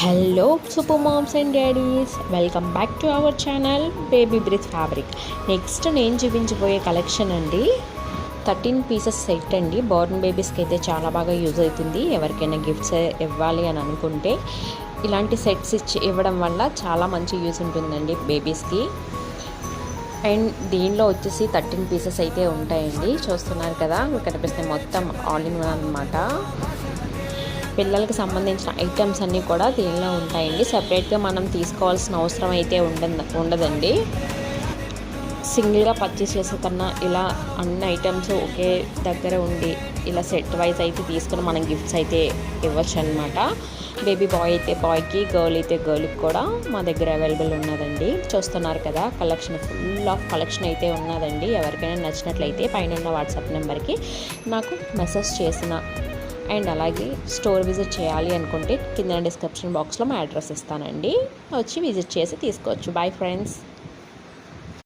Hello super moms and daddies, welcome back to our channel baby breath fabric. Next నేను చూపించబోయే collection అండి 13 pieces set అండి. Born బేబీస్కి అయితే చాలా బాగా యూజ్ అవుతుంది. ఎవరికైనా గిఫ్ట్స్ ఇవ్వాలి అని అనుకుంటే ఇలాంటి సెట్స్ ఇవ్వడం వల్ల చాలా మంచి యూజ్ ఉంటుందండి బేబీస్కి. అండ్ దీనిలో వచ్చేసి 13 పీసెస్ అయితే ఉంటాయండి. చూస్తున్నారు కదా, మీకు కనిపిస్తే మొత్తం ఆల్ ఇన్ వన్ అనమాట. పిల్లలకి సంబంధించిన ఐటమ్స్ అన్నీ కూడా దీనిలో ఉంటాయండి. సపరేట్గా మనం తీసుకోవాల్సిన అవసరం అయితే ఉండదండి. సింగిల్గా పర్చేస్ చేసే కన్నా ఇలా అన్ని ఐటమ్స్ ఒకే దగ్గర ఉండి ఇలా సెట్ వైజ్ అయితే తీసుకుని మనం గిఫ్ట్స్ అయితే ఇవ్వచ్చు అనమాట. బేబీ బాయ్ అయితే బాయ్కి, గర్ల్ అయితే గర్ల్కి కూడా మా దగ్గర అవైలబుల్ ఉన్నదండి. చూస్తున్నారు కదా, ఫుల్ ఆఫ్ కలెక్షన్ అయితే ఉన్నదండి. ఎవరికైనా నచ్చినట్లయితే పైన ఉన్న వాట్సాప్ నెంబర్కి నాకు మెసేజ్ చేసిన అండ్ అలాగే స్టోర్ విజిట్ చేయాలి అనుకుంటే కింద డిస్క్రిప్షన్ బాక్స్లో మా అడ్రస్ ఇస్తానండి. వచ్చి విజిట్ చేసి తీసుకోవచ్చు. Bye friends.